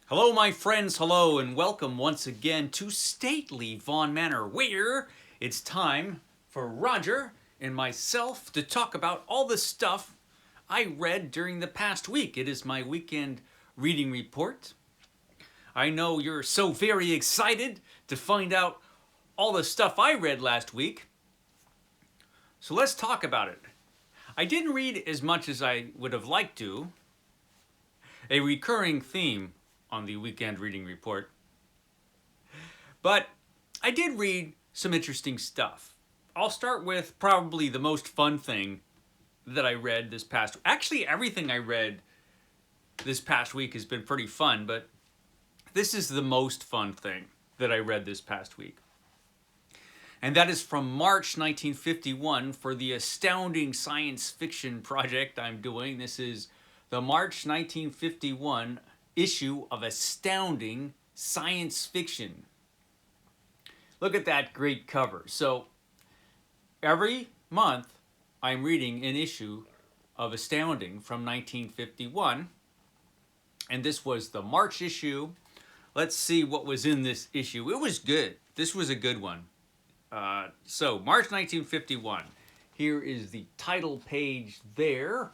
Hello, my friends, hello, and welcome once again to stately Vaughan Manor, where it's time for Roger and myself to talk about all the stuff I read during the past week. It is my weekend reading report. I know you're so very excited to find out all the stuff I read last week, so let's talk about it. I didn't read as much as I would have liked to, a recurring theme on the weekend reading report. But I did read some interesting stuff. I'll start with probably the most fun thing that I read this past. Actually, everything I read this past week has been pretty fun, but this is the most fun thing that I read this past week. And that is from March 1951 for the Astounding science fiction project I'm doing. This is the March 1951 issue of Astounding Science Fiction. Look at that great cover. So every month I'm reading an issue of Astounding from 1951, and this was the March issue. Let's see what was in this issue. It was good. This was a good one. So March 1951. Here is the title page there.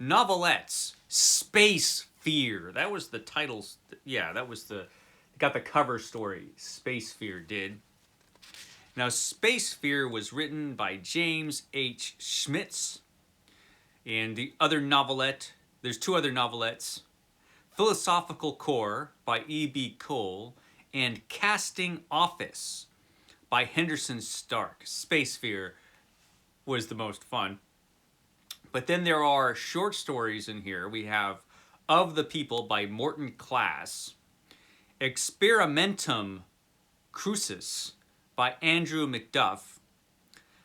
Novelettes, Space Fear. That was the titles. Yeah, that was got the cover story. Space Fear did. Now, Space Fear was written by James H. Schmitz. And the other novelette, there's two other novelettes. Philosophical Core by E.B. Cole and Casting Office by Henderson Stark. Space Fear was the most fun. But then there are short stories in here. We have Of the People by Morton Klass, Experimentum Crucis by Andrew McDuff,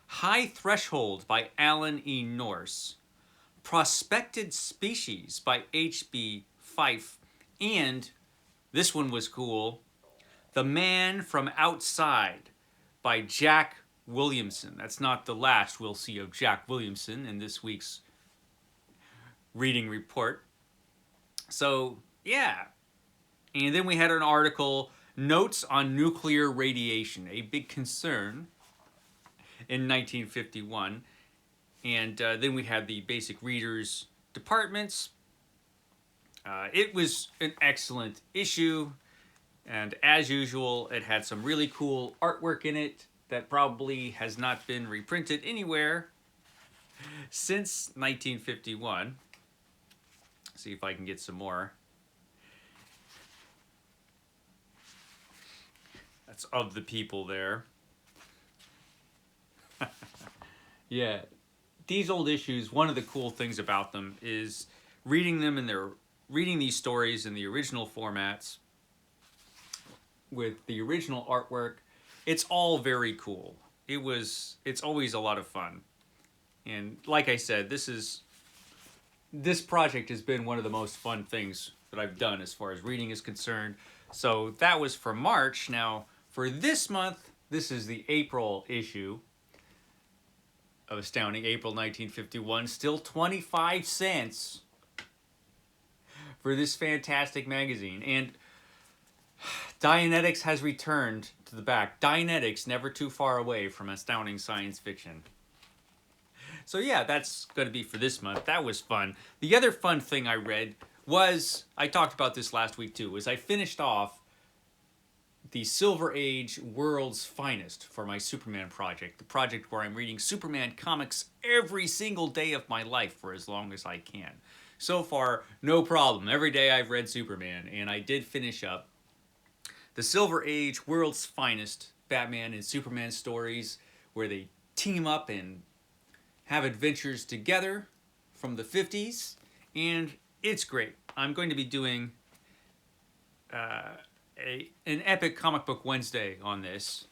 High Threshold by Alan E. Norse, Prospected Species by H.B. Fife, and this one was cool, The Man from Outside by Jack Williamson. That's not the last we'll see of Jack Williamson in this week's reading report. So, yeah. And then we had an article, Notes on Nuclear Radiation, a big concern in 1951. And then we had the basic readers departments. It was an excellent issue. And as usual, it had some really cool artwork in it that probably has not been reprinted anywhere since 1951. See if I can get some more. That's Of the People there. Yeah. These old issues, one of the cool things about them is reading them reading these stories in the original formats with the original artwork. It's all very cool. It's always a lot of fun. And like I said, this project has been one of the most fun things that I've done as far as reading is concerned. So that was for March. Now, for this month, this is the April issue of Astounding, April 1951. Still 25 cents for this fantastic magazine. And Dianetics has returned to the back. Dianetics, never too far away from Astounding Science Fiction. So yeah, that's going to be for this month. That was fun. The other fun thing I read was, I talked about this last week too, was I finished off the Silver Age World's Finest for my Superman project. The project where I'm reading Superman comics every single day of my life for as long as I can. So far, no problem. Every day I've read Superman, and I did finish up the Silver Age World's Finest Batman and Superman stories where they team up and have adventures together from the 50s, and it's great. I'm going to be doing an epic comic book Wednesday on this,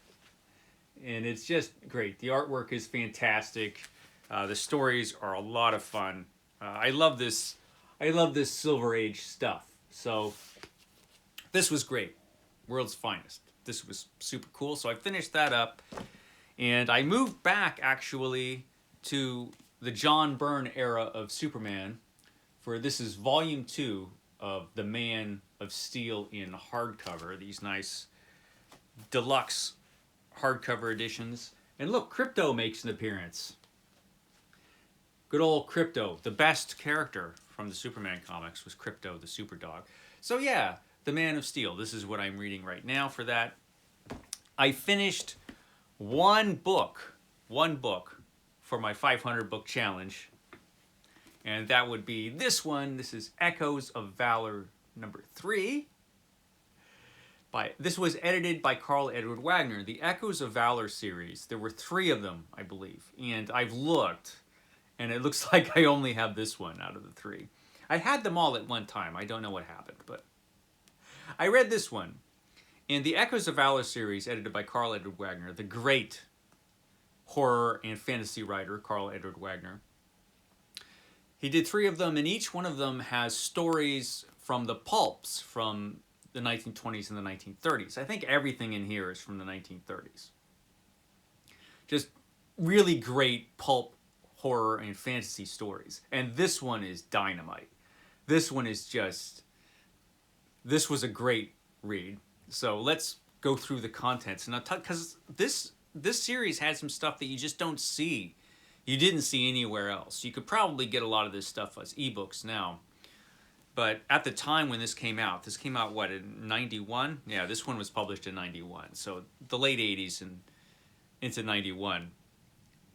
and it's just great. The artwork is fantastic. The stories are a lot of fun. I love this. I love this Silver Age stuff. So this was great. World's Finest. This was super cool. So I finished that up, and I moved back actually to the John Byrne era of Superman. For this is volume 2 of The Man of Steel in hardcover, these nice deluxe hardcover editions. And look, Crypto makes an appearance. Good old Crypto. The best character from the Superman comics was Crypto, the super dog. So yeah, The Man of Steel. This is what I'm reading right now for that. I finished one book for my 500 book challenge. And that would be this one. This is Echoes of Valor number 3. This was edited by Carl Edward Wagner. The Echoes of Valor series, there were 3 of them, I believe. And I've looked, and it looks like I only have this one out of the 3. I had them all at one time. I don't know what happened, but I read this one. And the Echoes of Valor series, edited by Carl Edward Wagner, the great horror and fantasy writer, Carl Edward Wagner. He did 3 of them, and each one of them has stories from the pulps from the 1920s and the 1930s. I think everything in here is from the 1930s. Just really great pulp horror and fantasy stories. And this one is dynamite. This one is just... This was a great read. So let's go through the contents. And because this series had some stuff that you just don't see. You didn't see anywhere else. You could probably get a lot of this stuff as ebooks now. But at the time when this came out what, in 91? Yeah, this one was published in 91. So the late 80s and into 91,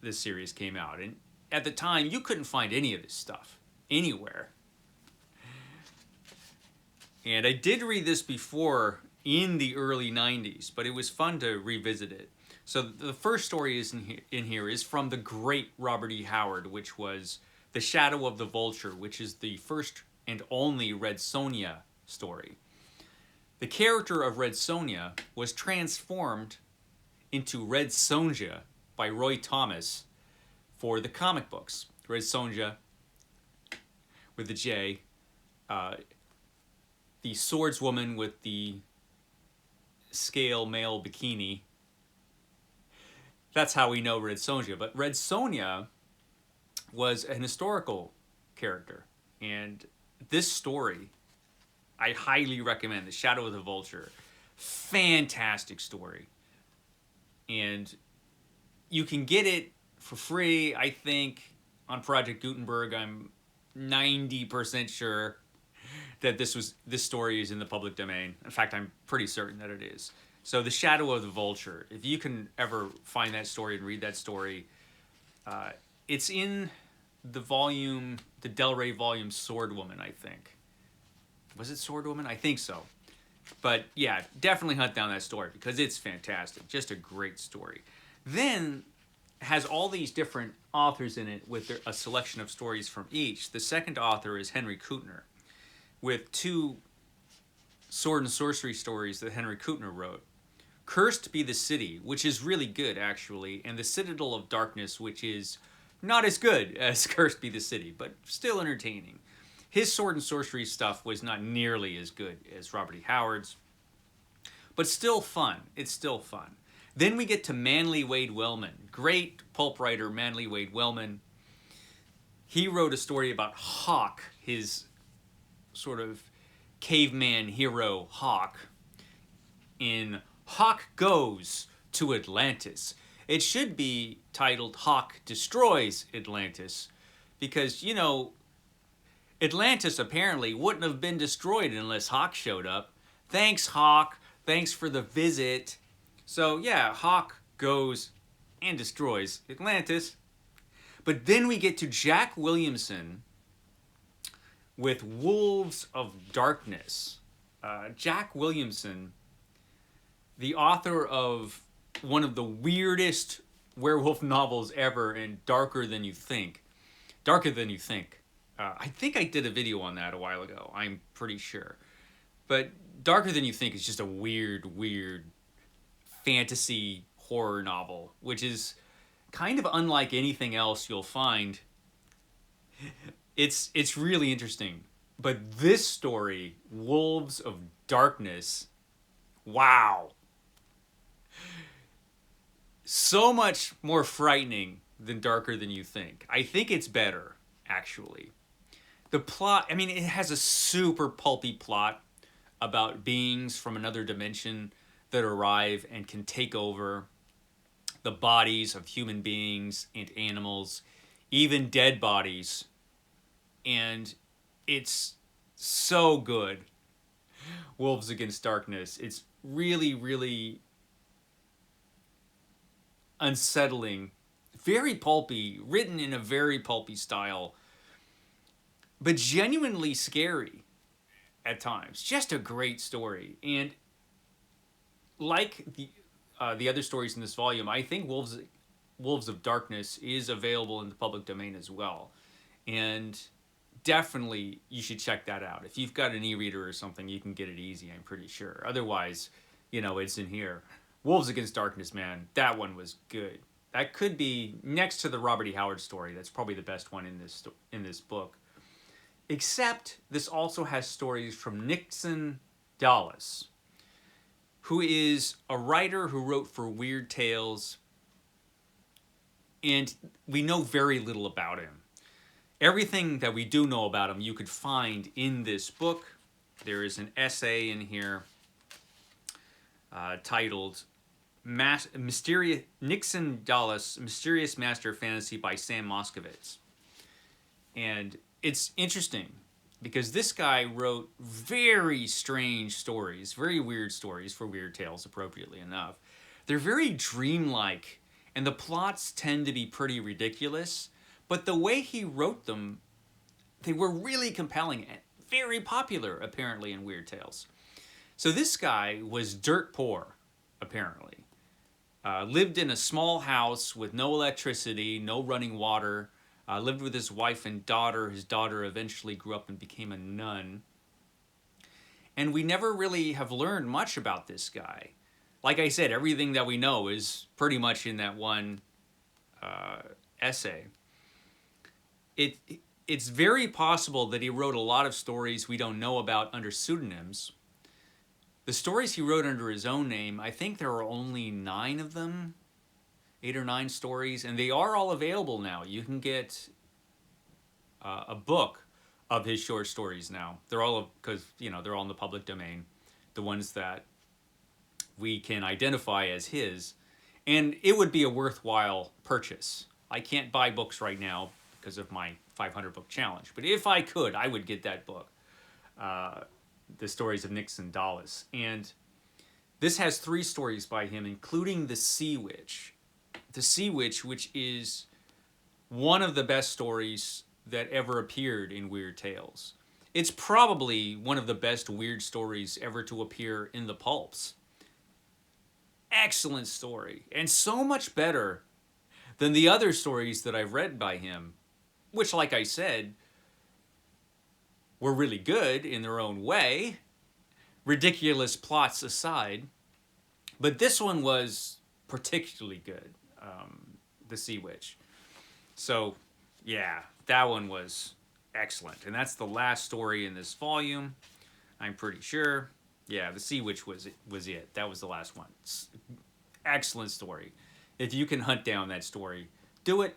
this series came out. And at the time, you couldn't find any of this stuff anywhere. And I did read this before in the early 90s, but it was fun to revisit it. So the first story in here is from the great Robert E. Howard, which was The Shadow of the Vulture, which is the first and only Red Sonja story. The character of Red Sonja was transformed into Red Sonja by Roy Thomas for the comic books. Red Sonja with the J, the swordswoman with the scale male bikini. That's how we know Red Sonja. But Red Sonja was an historical character. And this story, I highly recommend. The Shadow of the Vulture. Fantastic story. And you can get it for free, I think, on Project Gutenberg. I'm 90% sure that this story is in the public domain. In fact, I'm pretty certain that it is. So The Shadow of the Vulture, if you can ever find that story and read that story, it's in the volume, the Del Rey volume Swordwoman, I think. Was it Swordwoman? I think so. But yeah, definitely hunt down that story because it's fantastic. Just a great story. Then has all these different authors in it with a selection of stories from each. The second author is Henry Kuttner with 2 sword and sorcery stories that Henry Kuttner wrote. Cursed Be the City, which is really good, actually, and The Citadel of Darkness, which is not as good as Cursed Be the City, but still entertaining. His sword and sorcery stuff was not nearly as good as Robert E. Howard's, but still fun. It's still fun. Then we get to Manly Wade Wellman. Great pulp writer, Manly Wade Wellman. He wrote a story about Hawk, his sort of caveman hero Hawk, in Hawk Goes to Atlantis. It should be titled Hawk Destroys Atlantis because, you know, Atlantis apparently wouldn't have been destroyed unless Hawk showed up. Thanks, Hawk. Thanks for the visit. So, yeah, Hawk goes and destroys Atlantis. But then we get to Jack Williamson with Wolves of Darkness. Jack Williamson, the author of one of the weirdest werewolf novels ever, and Darker Than You Think. Darker Than You Think. I think I did a video on that a while ago. I'm pretty sure. But Darker Than You Think is just a weird fantasy horror novel, which is kind of unlike anything else you'll find. It's really interesting. But this story, Wolves of Darkness, wow. So much more frightening than Darker Than You Think. I think it's better, actually. The plot, I mean, it has a super pulpy plot about beings from another dimension that arrive and can take over the bodies of human beings and animals, even dead bodies. And it's so good. Wolves Against Darkness. It's really, really unsettling, very pulpy, written in a very pulpy style, but genuinely scary at times. Just a great story. And like the other stories in this volume, I think Wolves of Darkness is available in the public domain as well. And definitely you should check that out. If you've got an e-reader or something, you can get it easy, I'm pretty sure. Otherwise, it's in here. Wolves Against Darkness, man, that one was good. That could be next to the Robert E. Howard story. That's probably the best one in this book. Except this also has stories from Nixon Dallas, who is a writer who wrote for Weird Tales, and we know very little about him. Everything that we do know about him you could find in this book. There is an essay in here titled Nixon Dallas, Mysterious Master of Fantasy by Sam Moskowitz. And it's interesting because this guy wrote very strange stories, very weird stories for Weird Tales, appropriately enough. They're very dreamlike, and the plots tend to be pretty ridiculous, but the way he wrote them, they were really compelling and very popular, apparently, in Weird Tales. So this guy was dirt poor, apparently. Lived in a small house with no electricity, no running water. Lived with his wife and daughter. His daughter eventually grew up and became a nun. And we never really have learned much about this guy. Like I said, everything that we know is pretty much in that one essay. It's very possible that he wrote a lot of stories we don't know about under pseudonyms. The stories he wrote under his own name, I think there are only 9 of them, 8 or 9 stories, and they are all available now. You can get a book of his short stories now. They're all, because they're all in the public domain, the ones that we can identify as his, and it would be a worthwhile purchase. I can't buy books right now because of my 500 book challenge, but if I could, I would get that book. The Stories of Nixon Dallas. And this has 3 stories by him, including The Sea Witch. The Sea Witch, which is one of the best stories that ever appeared in Weird Tales. It's probably one of the best weird stories ever to appear in the pulps. Excellent story, and so much better than the other stories that I've read by him, which, like I said, were really good in their own way, ridiculous plots aside. But this one was particularly good, The Sea Witch. So, yeah, that one was excellent. And that's the last story in this volume, I'm pretty sure. Yeah, The Sea Witch was it. That was the last one. Excellent story. If you can hunt down that story, do it.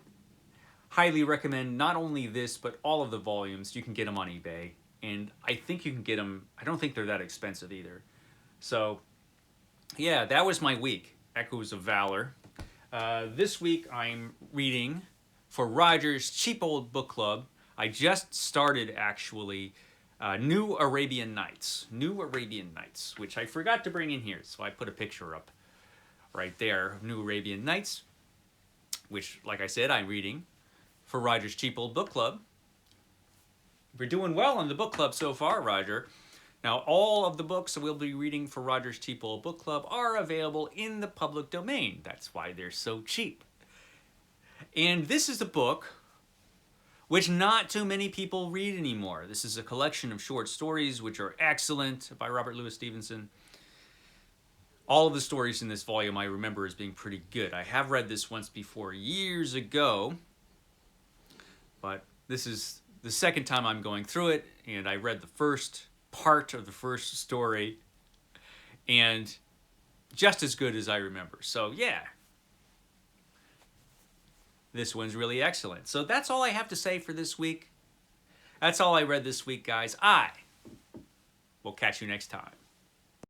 Highly recommend not only this, but all of the volumes. You can get them on eBay. And I think you can get them, I don't think they're that expensive either. So, yeah, that was my week. Echoes of Valor. This week I'm reading for Roger's Cheap Old Book Club. I just started, actually, New Arabian Nights. New Arabian Nights, which I forgot to bring in here. So I put a picture up right there of New Arabian Nights, which, like I said, I'm reading for Roger's Cheap Old Book Club. We're doing well in the book club so far, Roger. Now, all of the books that we'll be reading for Roger's Cheap Old Book Club are available in the public domain. That's why they're so cheap. And this is a book which not too many people read anymore. This is a collection of short stories which are excellent by Robert Louis Stevenson. All of the stories in this volume I remember as being pretty good. I have read this once before, years ago, but this is the second time I'm going through it, and I read the first part of the first story, and just as good as I remember. So yeah, this one's really excellent. So that's all I have to say for this week. That's all I read this week, guys. I will catch you next time.